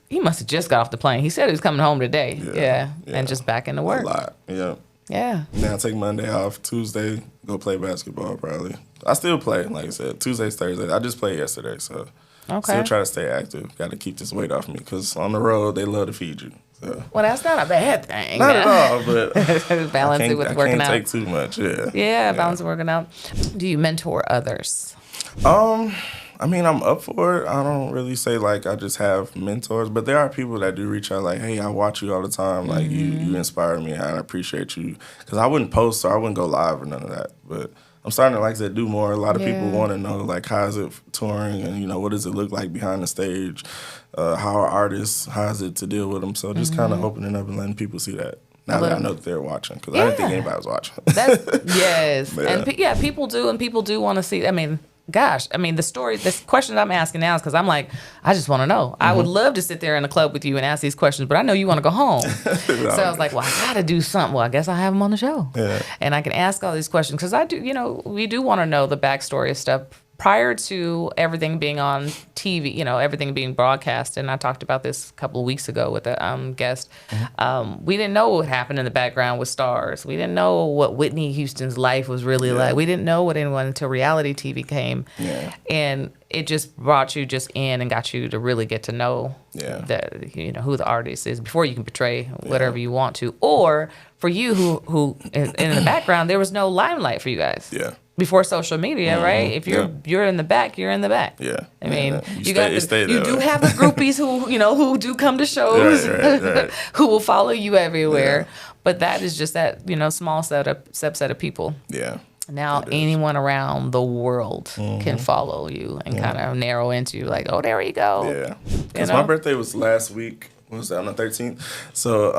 he must have just got off the plane. He said he was coming home today. Yeah. And just back into work. A lot. Yeah. Yeah. Now I take Monday off. Tuesday, go play basketball probably. I still play, like I said, Tuesdays, Thursdays. I just played yesterday, so still try to stay active. Got to keep this weight off me because on the road, they love to feed you. So. Well, that's not a bad thing. Not at all, but balance it with working out. I can't take too much, balance it working out. Do you mentor others? I mean, I'm up for it. I don't really say, like, I just have mentors. But there are people that do reach out, like, hey, I watch you all the time. Like, you inspire me, and I appreciate you. Because I wouldn't post or I wouldn't go live or none of that. But I'm starting to, like I said, do more. A lot of people want to know, like, how is it touring? And, what does it look like behind the stage? How are artists? How is it to deal with them? So just kind of opening up and letting people see that. Now that I know that they're watching. Because I didn't think anybody was watching. Yes. And people do. And people do want to see. I mean, gosh, this question I'm asking now is because I'm like, I just want to know. I would love to sit there in the club with you and ask these questions, but I know you want to go home. So I was like, well, I got to do something. Well, I guess I'll have them on the show. Yeah. And I can ask all these questions because I do, we do want to know the backstory of stuff. Prior to everything being on TV, everything being broadcast, and I talked about this a couple of weeks ago with a guest, we didn't know what happened in the background with stars. We didn't know what Whitney Houston's life was really like. We didn't know what anyone until reality TV came. Yeah. And it just brought you just in and got you to really get to know who the artist is before you can portray whatever you want to. Or for you who in the background, there was no limelight for you guys. Yeah. Before social media, right? If you're in the back, you're in the back. Yeah. I mean, you do have the groupies who do come to shows, right. who will follow you everywhere. Yeah. But that is just that, small subset of people. Yeah. Now anyone around the world can follow you and kind of narrow into like, oh, there you go. Yeah. Because my birthday was last week. What was that, on the 13th? So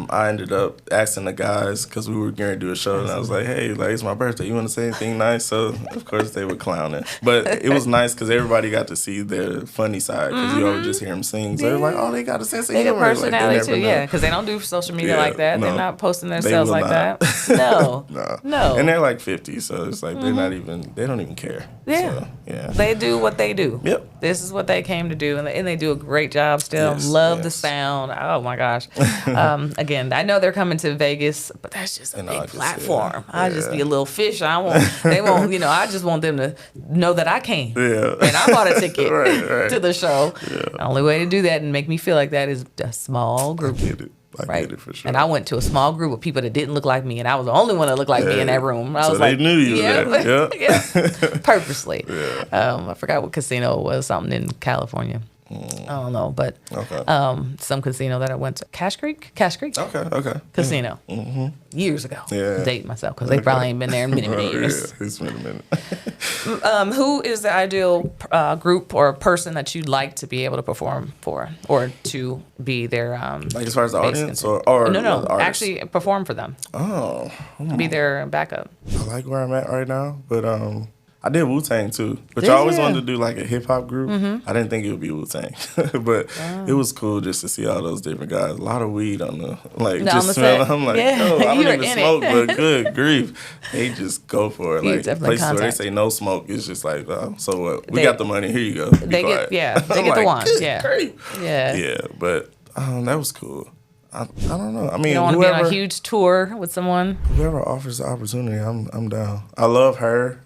I ended up asking the guys, because we were going to do a show, and I was like, hey, it's my birthday. You want to say anything nice? So, of course, they were clowning. But it was nice because everybody got to see their funny side, because you always just hear them sing. So they're like, oh, they got to say something. They got personality, too, because they don't do social media like that. No, they're not posting themselves like that. No. No. And they're like 50, so it's like they don't even care. Yeah. So, they do what they do. Yep. This is what they came to do, and they do a great job still. Love the sound. Oh my gosh. Again, I know they're coming to Vegas, but that's just a big platform. I'll just be a little fish. They won't, I just want them to know that I came. Yeah. And I bought a ticket to the show. Yeah. The only way to do that and make me feel like that is a small group. I get it for sure. And I went to a small group of people that didn't look like me, and I was the only one that looked like me in that room. I was they knew you were there. Purposely. I forgot what casino it was, something in California. I don't know, but Okay. some casino that I went to. Cash Creek? Okay. Casino. Years ago. Yeah. Date myself because they probably ain't been there in many, many years. Yeah, it's been a minute. Who is the ideal group or person that you'd like to be able to perform for or to be their Like as far as the bass audience concert? or No, the artist? actually perform for them. Oh. Be their backup. I like where I'm at right now, but I did Wu-Tang too, which Did I always ya? wanted to do like a hip hop group. I didn't think it would be Wu-Tang, but it was cool just to see all those different guys. A lot of weed on the On just the smell. set. I'm like, Yeah. yo, I don't You were even in smoke, it. but good grief, they just go for it. You Like definitely places where they contact. say no smoke, it's just like, so what? We They- got the money. Here you go. Be They quiet. get they I'm get the like, wand. good Yeah. grief. Yeah. Yeah, but that was cool. I don't know. I mean, You don't want to be on whoever a huge tour with someone. whoever offers the opportunity, I'm down. I love her,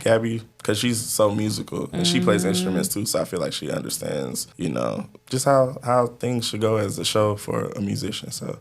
Gabby, because she's so musical and she plays instruments too. So I feel like she understands, just how things should go as a show for a musician. So,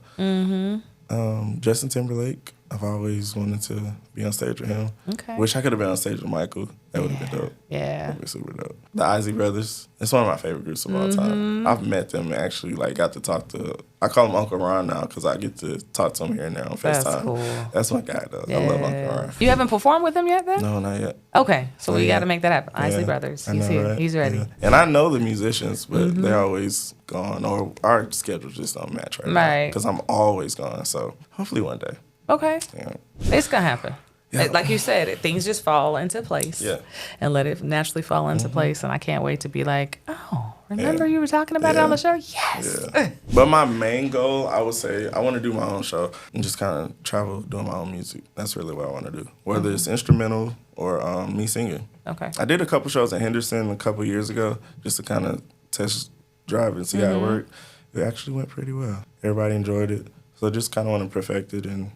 Justin Timberlake, I've always wanted to be on stage with him. Okay. Wish I could have been on stage with Michael. That would have been dope. Yeah. That'd be super dope. The Isley Brothers. It's one of my favorite groups of all time. I've met them and actually got to talk to. I call him Uncle Ron now because I get to talk to him here and there on FaceTime. That's cool. That's my guy though. I love Uncle Ron. You haven't performed with him yet then? No, not yet. Okay. So we Yeah. got to make that happen. Isley Yeah, Brothers. I He's know, here. right? He's ready. Yeah. And I know the musicians, but they're always gone, or our schedules just don't match right now. Right. Because I'm always gone. So hopefully one day. Okay. Yeah. It's going to happen. Yeah. Like you said, things just fall into place. Yeah. And let it naturally fall into place. And I can't wait to be like, oh, remember you were talking about it on the show? Yes. Yeah. But my main goal, I would say, I want to do my own show and just kind of travel doing my own music. That's really what I want to do, whether it's instrumental or me singing. Okay. I did a couple shows in Henderson a couple years ago just to kind of test drive and see how it worked. It actually went pretty well. Everybody enjoyed it. So just kind of want to perfect it and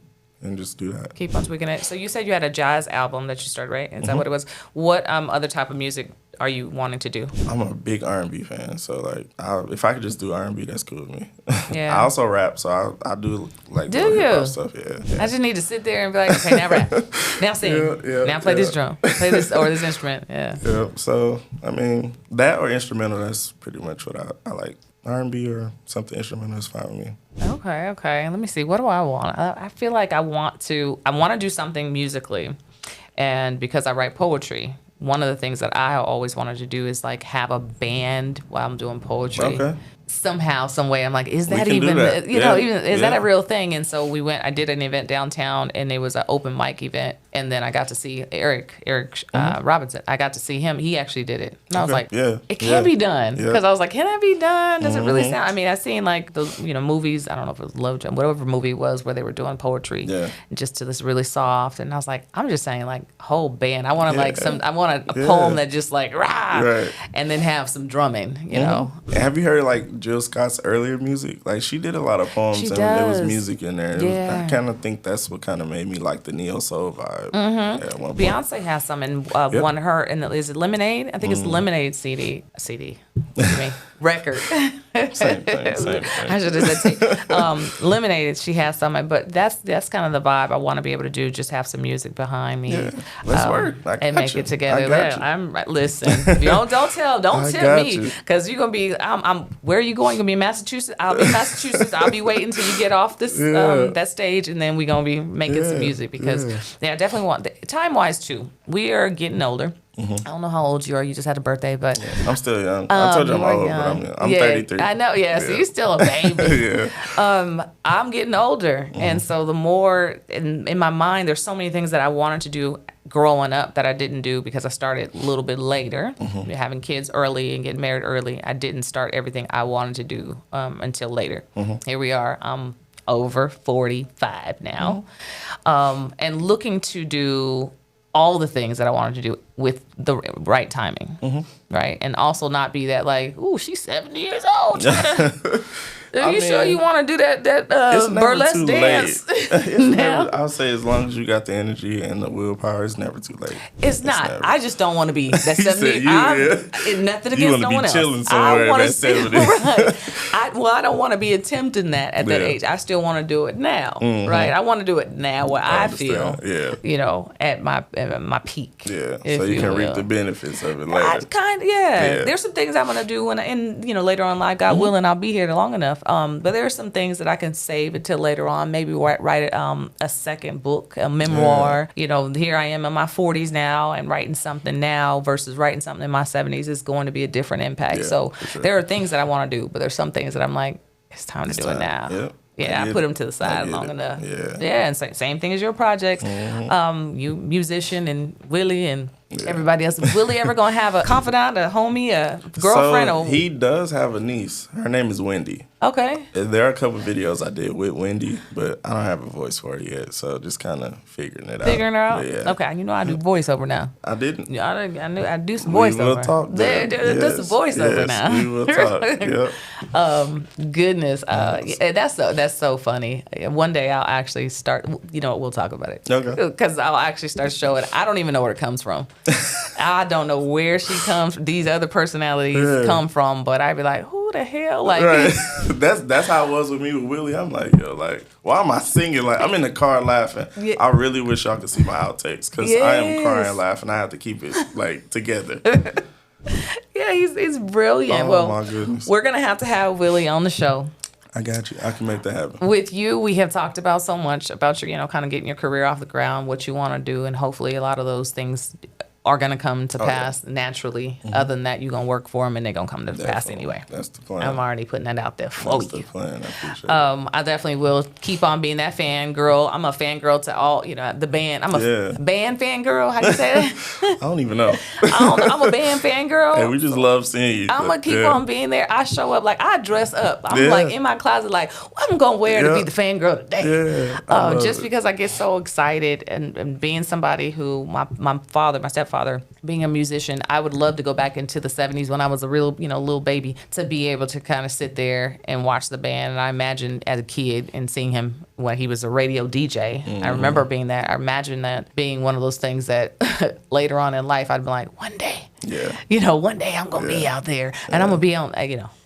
just do that. Keep on tweaking it. So you said you had a jazz album that you started, right? Is that what it was? What other type of music are you wanting to do? I'm a big R&B fan, so like, if I could just do R&B, that's cool with me. Yeah. I also rap, so I do like Do little hip-hop you? stuff. Yeah. I just need to sit there and be like, okay, now rap. Now sing. Now play this drum. Play this or this instrument. Yeah. Yeah. So I mean, that or instrumental, that's pretty much what I like. R&B or something instrumental is fine with me. Okay. Let me see. What do I want? I feel like I want to do something musically. And because I write poetry, one of the things that I always wanted to do is like have a band while I'm doing poetry. Okay. Somehow, some way, I'm like, is that can do even, that. is that Yeah. a real thing? And so I did an event downtown and it was an open mic event. And then I got to see Eric Robinson. I got to see him. He actually did it. And I was like, it can be done. Yeah. Because I was like, can it be done? Does it really sound, I mean, I've seen like the, movies, I don't know if it was Low Jump, whatever movie it was where they were doing poetry. Yeah. Just to this really soft. And I was like, I'm just saying like whole band. I want to like I want a Yeah. poem that just like, rah, Right. and then have some drumming, you know? And have you heard like Jill Scott's earlier music? Like she did a lot of poems She and there was does. music in there. Yeah. I kind of think that's what kind of made me like the neo soul vibe. Yeah, at one point. Beyonce has some in one of her, and is it Lemonade? I think it's Lemonade CD. What do you mean? Record. Same thing. I should have said CD. Lemonade, she has some, but that's kind of the vibe I want to be able to do. Just have some music behind me. Yeah. Let's work. I and got make you. it together. I got you. Listen. You don't I tip got me, you. because you're gonna be. I'm. Where are you going? You're gonna be in Massachusetts. I'll be in Massachusetts. I'll be waiting till you get off this that stage, and then we're gonna be making some music because I definitely want. Time wise too, we are getting older. I don't know how old you are. You just had a birthday, but I'm still young. I told you I'm you are old, young. but I'm 33. I know. Yeah, so you're still a baby. Yeah. I'm getting older, and so the more in my mind, there's so many things that I wanted to do growing up that I didn't do because I started a little bit later, having kids early and getting married early. I didn't start everything I wanted to do until later. Here we are. I'm over 45 now, and looking to do all the things that I wanted to do with the right timing, right? And also not be that like, ooh, she's 70 years old. Are you sure you want to do that It's never burlesque too dance? late. It's never, I'll say as long as you got the energy and the willpower, it's never too late. It's not. never. I just don't want to be that He 70. said you, Nothing You against want no to one be else. chilling somewhere wanna at 70. right. I don't want to be attempting that at that age. I still want to do it now, right? I want to do it now where I feel, at my peak. Yeah, so you can reap the benefits of it later. There's some things I'm gonna do and later on in life, God willing, I'll be here long enough. But there are some things that I can save until later on. Maybe write a second book, a memoir. Here I am in my 40s now, and writing something now versus writing something in my 70s is going to be a different impact. So there are things that I want to do, but there's some things that I'm like, it's time to do it now. Yep. Yeah, I put them to the side long enough. And same thing as your projects. You musician and Willie and everybody else. Is Willie ever gonna have a confidant, a homie, a girlfriend? So he does have a niece. Her name is Wendy. Okay. There are a couple videos I did with Wendy, but I don't have a voice for her yet, so just kind of figuring it out. Figuring her out? Yeah. Okay, I do voiceover now. I didn't. Yeah, I knew I'd do some voiceover. We will talk. Do some voiceover now. We will talk. Yep. Goodness. That's so funny. One day I'll actually start. We'll talk about it. Okay. Because I'll actually start showing. I don't even know where it comes from. I don't know where she comes. These other personalities come from, but I'd be like, who the hell? Like, right. That's how it was with me with Willie. I'm like, why am I singing? Like, I'm in the car laughing. Yeah. I really wish y'all could see my outtakes because I am crying laughing. I have to keep it like together. Yeah, he's brilliant. Oh, my goodness. We're gonna have to have Willie on the show. I got you. I can make that happen. With you, we have talked about so much about your, kind of getting your career off the ground, what you want to do, and hopefully a lot of those things are going to come to pass naturally. Other than that, you're going to work for them, and they're going to come to pass anyway. That's the plan. I'm already putting that out there for you. That's the plan. I appreciate it. I definitely will keep on being that fangirl. I'm a fangirl to all, the band. I'm a band fangirl. How do you say that? I don't even know. I'm a band fangirl. Hey, we just love seeing you. I'm going to keep on being there. I show up, I dress up. I'm like in my closet, what I'm going to wear to be the fangirl today. Just because I get so excited and being somebody who, my stepfather, being a musician, I would love to go back into the 70s when I was a real, little baby, to be able to kind of sit there and watch the band. And I imagine as a kid and seeing him when he was a radio DJ, I remember being that. I imagine that being one of those things that later on in life, I'd be like, one day, one day I'm going to be out there and I'm going to be on,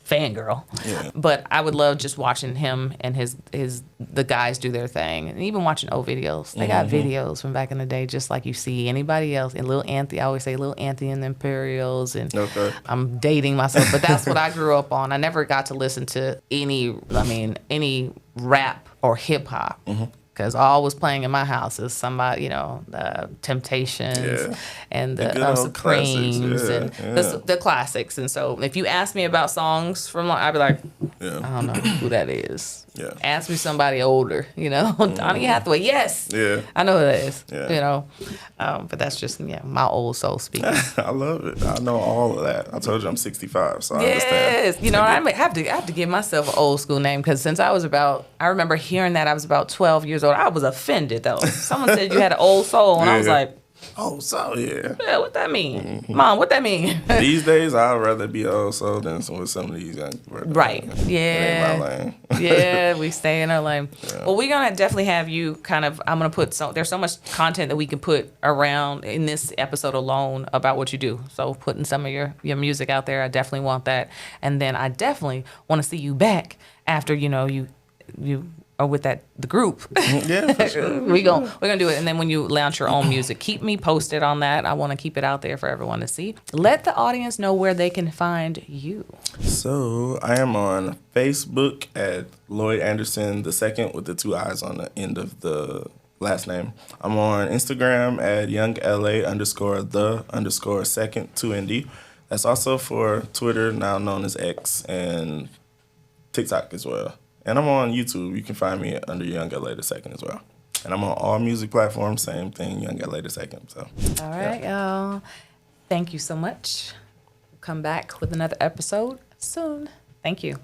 fangirl. Yeah. But I would love just watching him and the guys do their thing, and even watching old videos. They got videos from back in the day, just like you see anybody else. And Lil Anthony, I always say Lil Anthony and the Imperials, and I'm dating myself, but that's what I grew up on. I never got to listen to any rap or hip hop. Because all was playing in my house is somebody, the Temptations and the Supremes and the classics. And so if you ask me about songs from, I'd be like, I don't know who that is. Yeah. Ask me somebody older, Donny Hathaway. Yes. Yeah. I know who that is. Yeah. But that's just my old soul speaking. I love it. I know all of that. I told you I'm 65, so I understand. I have to give myself an old school name because since I remember hearing that I was about 12 years old. I was offended though. Someone said you had an old soul, and I was like, old soul, yeah. Yeah, what that mean? Mom, what that mean? These days, I'd rather be old soul than with some of these young people. Right. Yeah. In my lane. Yeah, we stay in our lane. Yeah. Well, we're going to definitely have you I'm going to put, there's so much content that we can put around in this episode alone about what you do. So putting some of your music out there, I definitely want that. And then I definitely want to see you back after, you or with the group. Yeah, for sure. we're gonna do it. And then when you launch your own music, keep me posted on that. I want to keep it out there for everyone to see. Let the audience know where they can find you. So I am on Facebook at Lloyd Anderson II with the 2 eyes on the end of the last name. I'm on Instagram at YoungLA_the_second 2ND. That's also for Twitter, now known as X, and TikTok as well. And I'm on YouTube. You can find me under Young LA II as well. And I'm on all music platforms, same thing, Young LA II. So, all right, y'all. Thank you so much. Come back with another episode soon. Thank you.